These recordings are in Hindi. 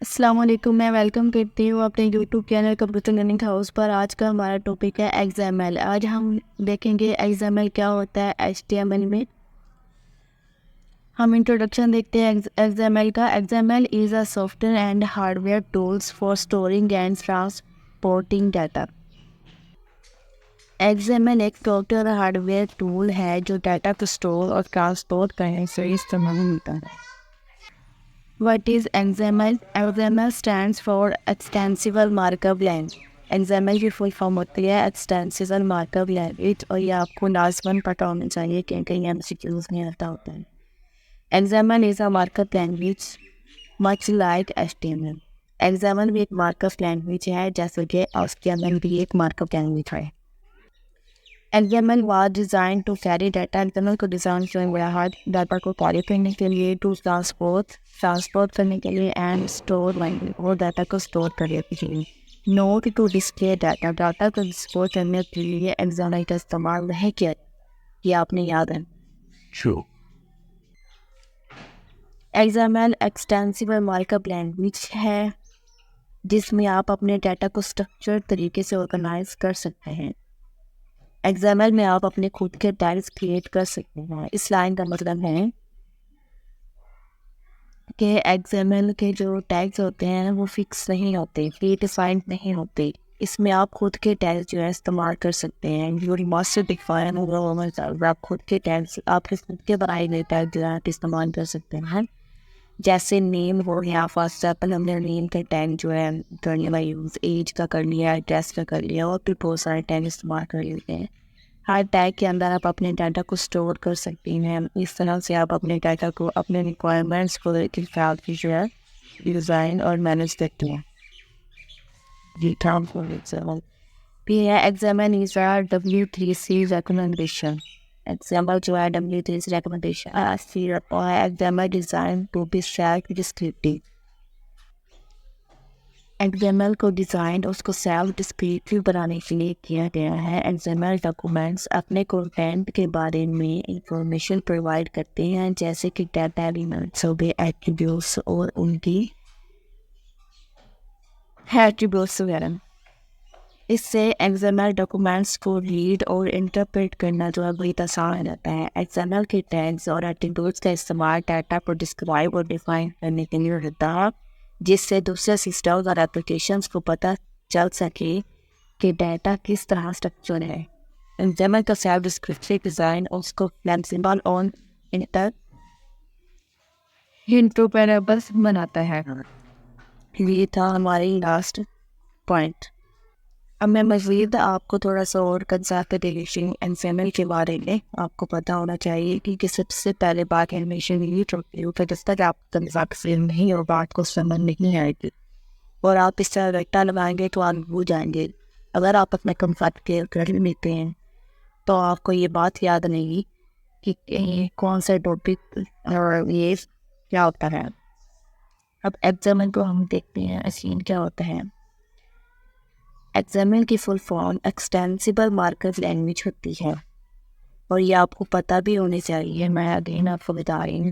अस्सलाम वालेकुम। मैं वेलकम करती हूँ अपने YouTube channel computer learning house पर। आज का हमारा टॉपिक है XML। आज हम देखेंगे XML क्या होता है HTML में। हम इंट्रोडक्शन देखते हैं XML का। XML is a software and hardware tools for storing and transporting data. XML एक सॉफ्टवेयर हार्डवेयर टूल है जो डाटा को स्टोर और ट्रांसपोर्ट करने से इस्तेमाल होता है। What is XML? XML stands for Extensible Markup Language. XML की फुल फॉर्म होती है Extensible Markup Language, और ये आपको लाजमन पता होना चाहिए क्योंकि ये MCQs में आता होता है। XML is a markup language much like HTML. XML भी एक मार्कअप लैंग्वेज है जैसे कि HTML भी एक मार्कअप लैंग्वेज है। XML was designed to carry data। XML को डिज़ाइन किया गया है डाटा को कैरी करने के लिए, टू ट्रांसपोर्ट करने के लिए, एंड स्टोर और डाटा को स्टोर करने के लिए। नोट टू डिस्प्ले डाटा को स्टोर करने के लिए XML का इस्तेमाल नहीं किया। ये आपने याद है। True. XML extensible markup language है जिसमें आप अपने डाटा को स्ट्रक्चर तरीके से ऑर्गेनाइज कर सकते हैं। XML में आप अपने खुद के टैग्स क्रिएट कर सकते हैं। इस लाइन का मतलब है कि XML के जो टैग्स होते हैं वो फिक्स नहीं होते, प्री डिफाइंड नहीं होते। इसमें आप खुद के टैग्स जो है इस्तेमाल कर सकते हैं। योर मास्टर डिफाइन आप खुद के टैग्स, आपके खुद के बनाए गए टैग जो है इस्तेमाल कर सकते हैं। जैसे नेम हो गया, फॉर एग्जाम्पल हमने नेम का टैग जो है करने का यूज़ एज का कर लिया, एड्रेस का कर लिया, और भी बहुत सारे टैग इस्तेमाल कर लेते हैं। हर टैग के अंदर आप अपने डाटा को स्टोर कर सकते हैं। इस तरह से आप अपने डाटा को, अपने रिक्वायरमेंट्स को लेकर फाइल की जो है डिज़ाइन और मैनेज करते हैं। जी काम फॉर एग्जाम्पल भी है XML is a W3C recommendation. XML जो है W3C recommendation XML design to be self descriptive. XML को डिज़ाइन उसको सेल्फ डिस्क्रिप्टिव बनाने के लिए किया गया है। XML डॉक्यूमेंट्स अपने कंटेंट के बारे में इंफॉर्मेशन प्रोवाइड करते हैं, जैसे कि डाटा एलिमेंट्स हो गए, एट्रीब्यूट्स और उनकी एट्रीब्यूट्स वगैरह। इससे XML डॉक्यूमेंट्स को रीड और इंटरप्रेट करना जो है बहुत आसान हो जाता है। XML के टैग्स और एट्रीब्यूट्स का इस्तेमाल डाटा को डिस्क्राइब और डिफाइन करने के लिए होता है, जिससे दूसरे सिस्टम्स और एप्लीकेशंस को पता चल सके कि डाटा किस तरह स्ट्रक्चर है। XML का सेल्फ डिस्क्रिप्टिव डिज़ाइन उसको फ्लेक्सिबल और इंटरऑपरेबल बनाता है। ये था हमारी लास्ट पॉइंट। अब मैं मज़ीद आपको थोड़ा सा और कंसेप्ट XML के बारे में आपको पता होना चाहिए कि सबसे पहले बात एनिमेशन ये होती है, जब तक आप कंसेप्ट नहीं और बात को समझ नहीं आएगी और आप इस तरह रट्टा लगाएंगे तो आप भूल जाएंगे। अगर आप अपने कंसेप्ट क्लियर कर लेते हैं तो आपको ये बात याद नहीं कि ये कौन सा टॉपिक और ये क्या होता है। अब XML को हम देखते हैं मशीन क्या होता है। XML की full form extensible markup language होती है, और ये आपको पता भी होनी चाहिए। मैं अगेन आपको बता रही हूँ।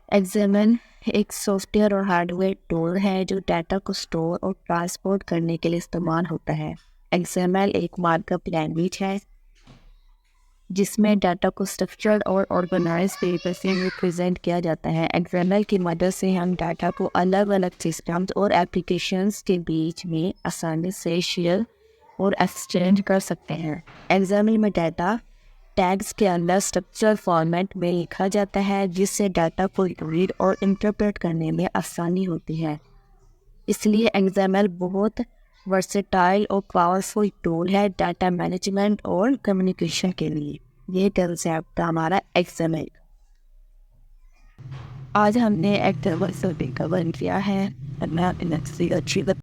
XML एक सॉफ्टवेयर और हार्डवेयर टूल है जो डाटा को स्टोर और ट्रांसपोर्ट करने के लिए इस्तेमाल होता है। XML एक मार्कअप लैंग्वेज है जिसमें डाटा को स्ट्रक्चर्ड और ऑर्गेनाइज तरीके से रिप्रेजेंट किया जाता है। XML की मदद से हम डाटा को अलग अलग सिस्टम्स और एप्लीकेशंस के बीच में आसानी से शेयर और एक्सचेंज कर सकते हैं। XML में डाटा टैग्स के अंदर स्ट्रक्चर फॉर्मेट में लिखा जाता है, जिससे डाटा को रीड और इंटरप्रेट करने में आसानी होती है। इसलिए XML बहुत वर्सेटाइल और पावरफुल टूल है डाटा मैनेजमेंट और कम्युनिकेशन के लिए। ये कंसेप्ट हमारा XML। आज हमने XML से कवर किया है।